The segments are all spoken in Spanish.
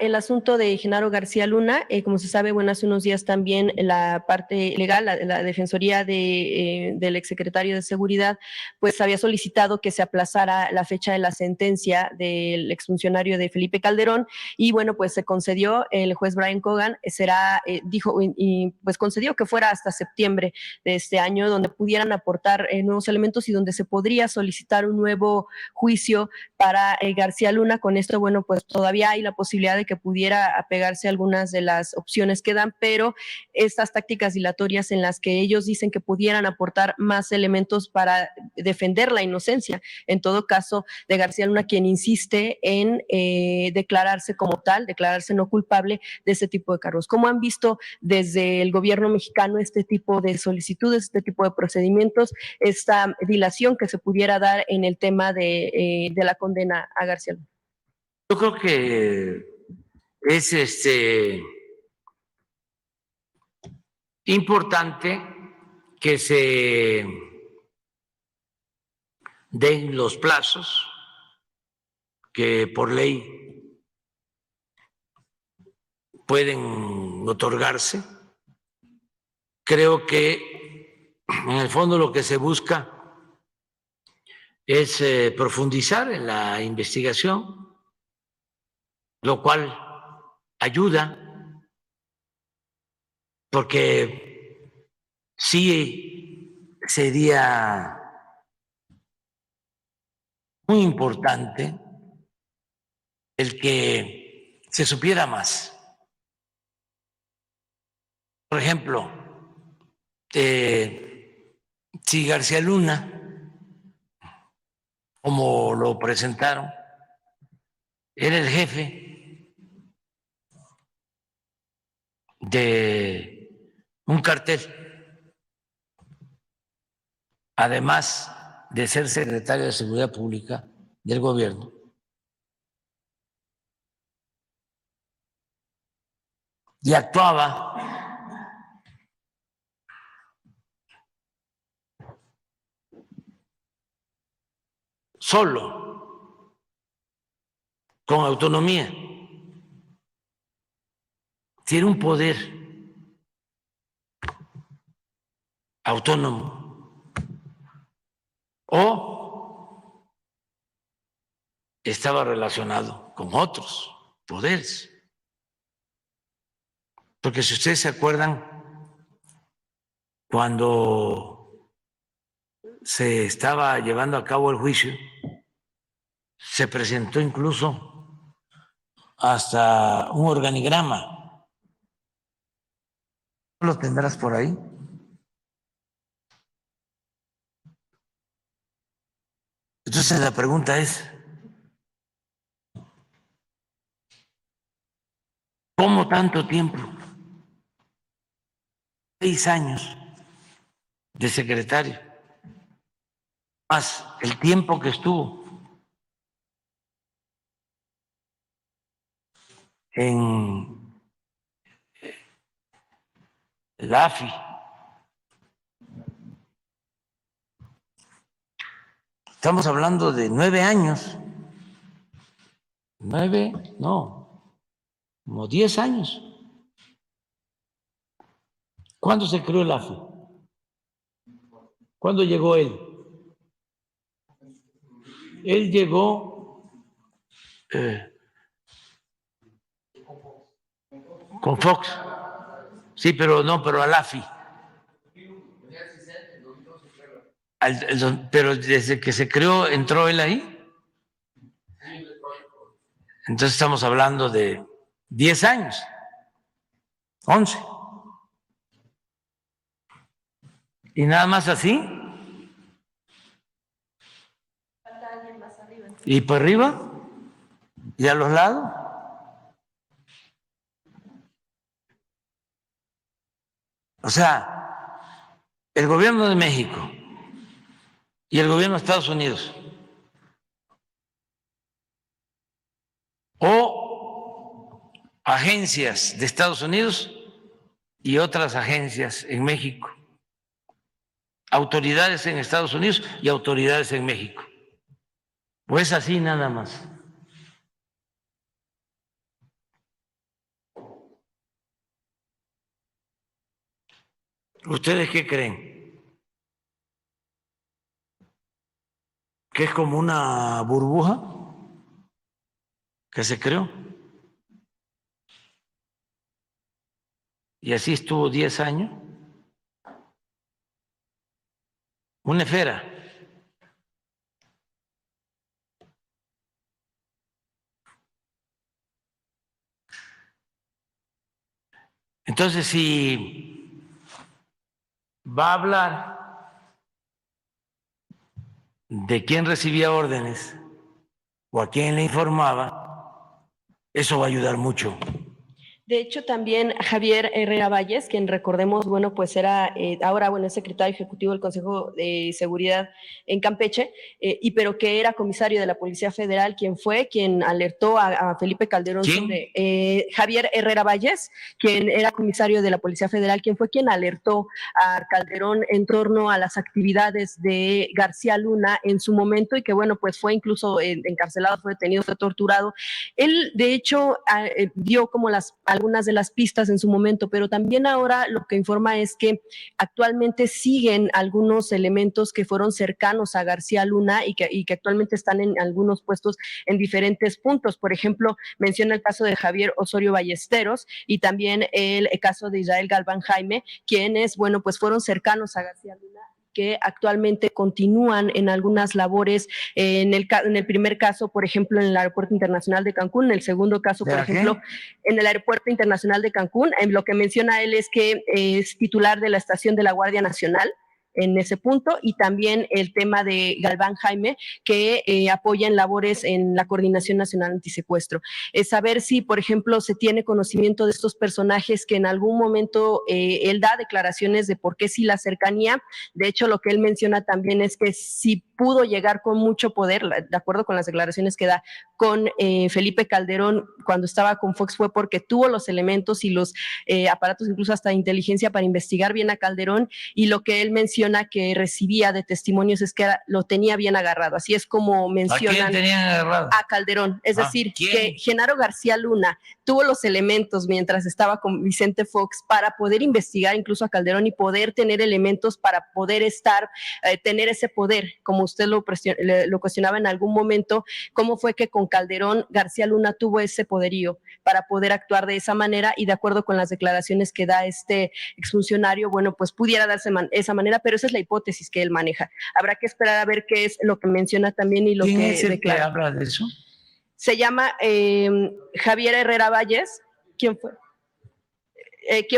El asunto de Genaro García Luna, como se sabe, bueno, hace unos días también la parte legal, la Defensoría del exsecretario de Seguridad, pues había solicitado que se aplazara la fecha de la sentencia del exfuncionario de Felipe Calderón y bueno, pues se concedió, el juez Brian Cogan dijo y pues concedió que fuera hasta septiembre de este año, donde pudieran aportar nuevos elementos y donde se podría solicitar un nuevo juicio para García Luna. Con esto, bueno, pues todavía hay la posibilidad de que pudiera apegarse a algunas de las opciones que dan, pero estas tácticas dilatorias en las que ellos dicen que pudieran aportar más elementos para defender la inocencia, en todo caso, de García Luna, quien insiste en declararse como tal, declararse no culpable de este tipo de cargos. ¿Cómo han visto desde el gobierno mexicano este tipo de solicitudes, este tipo de procedimientos, esta dilación que se pudiera dar en el tema de la condena a García Luna? Yo creo que es importante que se den los plazos que por ley pueden otorgarse. Creo que en el fondo lo que se busca es profundizar en la investigación, lo cual ayuda, porque sí sería muy importante el que se supiera más. Por ejemplo, si García Luna, como lo presentaron, era el jefe de un cartel, además de ser secretario de Seguridad Pública del gobierno, y actuaba solo, con autonomía, tiene un poder autónomo, o estaba relacionado con otros poderes. Porque si ustedes se acuerdan, cuando se estaba llevando a cabo el juicio, se presentó incluso hasta un organigrama. ¿Lo tendrás por ahí? Entonces la pregunta es, ¿cómo tanto tiempo? 6 años de secretario, más el tiempo que estuvo en la AFI. Estamos hablando de 9 años. 9, no, como 10 años. ¿Cuándo se creó el AFI? ¿Cuándo llegó él? Él llegó con Fox. Sí, pero no, pero al AFI. Pero desde que se creó, ¿entró él ahí? Entonces estamos hablando de 10 años, 11. Y nada más así. Y por arriba, y a los lados. O sea, el gobierno de México y el gobierno de Estados Unidos, o agencias de Estados Unidos y otras agencias en México, autoridades en Estados Unidos y autoridades en México. Pues así nada más. ¿Ustedes qué creen? ¿Que es como una burbuja que se creó? Y así estuvo 10 años. Una esfera. Entonces, si va a hablar de quién recibía órdenes o a quién le informaba, eso va a ayudar mucho. De hecho, también Javier Herrera Valles, quien recordemos, bueno, pues era ahora, bueno, es secretario ejecutivo del Consejo de Seguridad en Campeche, pero que era comisario de la Policía Federal, quien alertó a Felipe Calderón sobre Javier Herrera Valles, quien era comisario de la Policía Federal, quien fue quien alertó a Calderón en torno a las actividades de García Luna en su momento y que, bueno, pues fue incluso encarcelado, fue detenido, fue torturado. Él, de hecho, dio como algunas de las pistas en su momento, pero también ahora lo que informa es que actualmente siguen algunos elementos que fueron cercanos a García Luna y que actualmente están en algunos puestos en diferentes puntos. Por ejemplo, menciona el caso de Javier Osorio Ballesteros y también el caso de Israel Galván Jaime, quienes, bueno, pues fueron cercanos a García Luna, que actualmente continúan en algunas labores, en el primer caso, por ejemplo, en el Aeropuerto Internacional de Cancún, en el segundo caso, por ejemplo, en el Aeropuerto Internacional de Cancún. Lo que menciona él es que es titular de la estación de la Guardia Nacional en ese punto, y también el tema de Galván Jaime, que apoya en labores en la Coordinación Nacional Antisecuestro. Es saber si, por ejemplo, se tiene conocimiento de estos personajes que en algún momento él da declaraciones de por qué sí la cercanía. De hecho, lo que él menciona también es que sí pudo llegar con mucho poder, de acuerdo con las declaraciones que da con Felipe Calderón cuando estaba con Fox, fue porque tuvo los elementos y los aparatos, incluso hasta de inteligencia, para investigar bien a Calderón, y lo que él menciona que recibía de testimonios es que lo tenía bien agarrado. Así es como mencionan. ¿A quién tenían agarrado? A Calderón. Es decir, que Genaro García Luna tuvo los elementos mientras estaba con Vicente Fox para poder investigar incluso a Calderón y poder tener elementos para poder tener ese poder, como usted lo cuestionaba en algún momento. ¿Cómo fue que con Calderón García Luna tuvo ese poderío para poder actuar de esa manera? Y de acuerdo con las declaraciones que da este exfuncionario, bueno, pues pudiera darse esa manera, pero esa es la hipótesis que él maneja. Habrá que esperar a ver qué es lo que menciona también y lo ¿Quién que es el declara. que habla de eso? Se llama Javier Herrera Valles, quien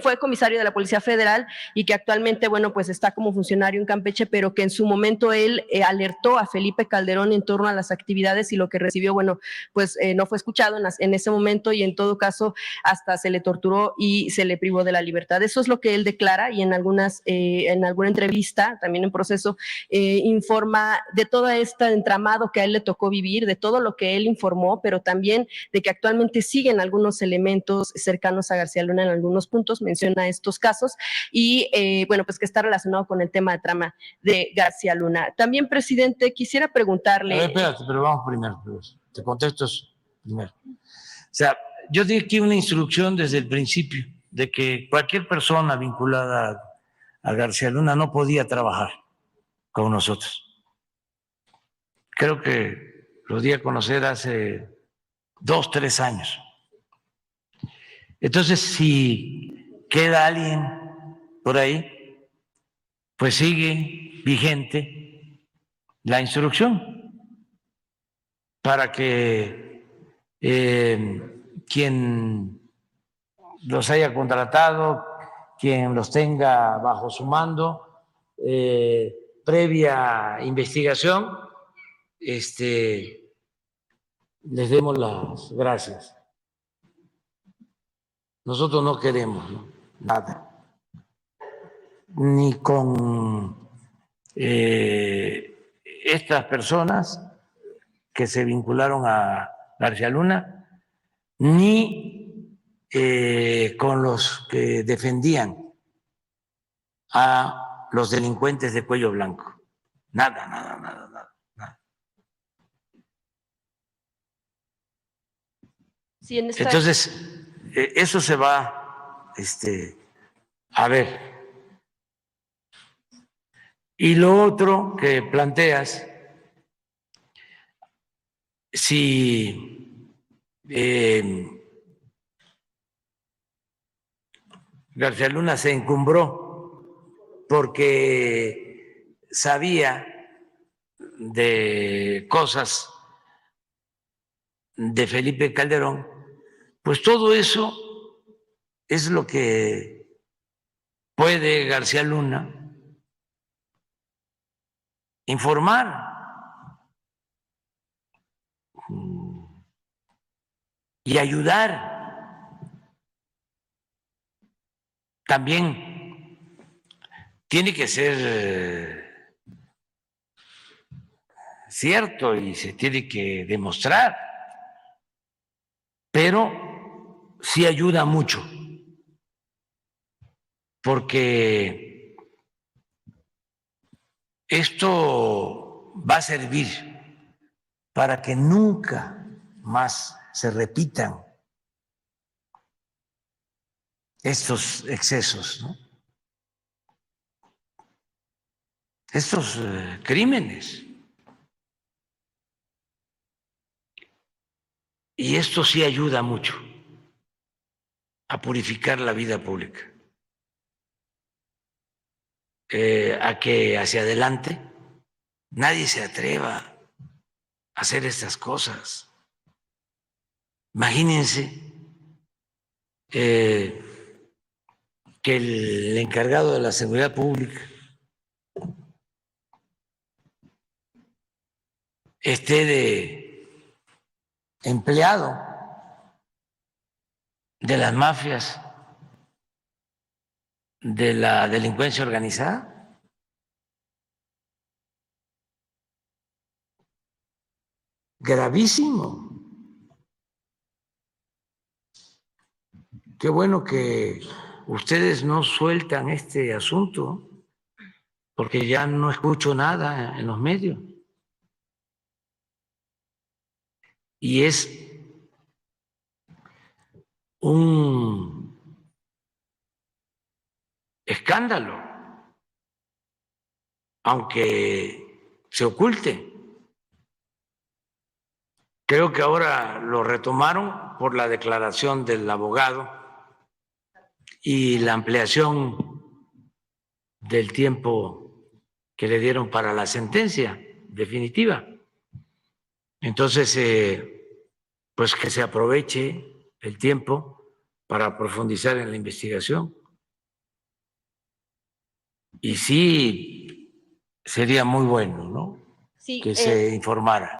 fue comisario de la Policía Federal y que actualmente, bueno, pues está como funcionario en Campeche, pero que en su momento él alertó a Felipe Calderón en torno a las actividades, y lo que recibió, bueno, pues no fue escuchado en ese momento, y en todo caso hasta se le torturó y se le privó de la libertad. Eso es lo que él declara, y en alguna entrevista, también en proceso, informa de todo este entramado que a él le tocó vivir, de todo lo que él informó, pero también de que actualmente siguen algunos elementos cercanos a García Luna en algunos puntos, menciona estos casos, y bueno, pues que está relacionado con el tema de trama de García Luna. También, presidente, quisiera preguntarle. A ver, espérate, pero vamos primero, te contesto eso primero. O sea, yo di aquí una instrucción desde el principio de que cualquier persona vinculada a García Luna no podía trabajar con nosotros. Creo que lo di a conocer hace 2, 3 años. Entonces, si queda alguien por ahí, pues sigue vigente la instrucción para que quien los haya contratado, quien los tenga bajo su mando, previa investigación, les demos las gracias. Nosotros no queremos, ¿no?, nada, ni con estas personas que se vincularon a García Luna, ni con los que defendían a los delincuentes de cuello blanco. Nada, nada, nada, nada. nada. Sí, Entonces, eso se va a ver. Y lo otro que planteas, si García Luna se encumbró porque sabía de cosas de Felipe Calderón, pues todo eso es lo que puede García Luna informar y ayudar. También tiene que ser cierto y se tiene que demostrar, pero sí ayuda mucho, porque esto va a servir para que nunca más se repitan estos excesos, ¿no? Estos crímenes. Y esto sí ayuda mucho a purificar la vida pública, a que hacia adelante nadie se atreva a hacer estas cosas. Imagínense que el encargado de la seguridad pública esté de empleado de las mafias, de la delincuencia organizada. Gravísimo. Qué bueno que ustedes no sueltan este asunto, porque ya no escucho nada en los medios. Y es un escándalo, aunque se oculte. Creo que ahora lo retomaron por la declaración del abogado y la ampliación del tiempo que le dieron para la sentencia definitiva. Entonces, pues que se aproveche el tiempo para profundizar en la investigación. Y sí, sería muy bueno, ¿no? Sí, Que se informara.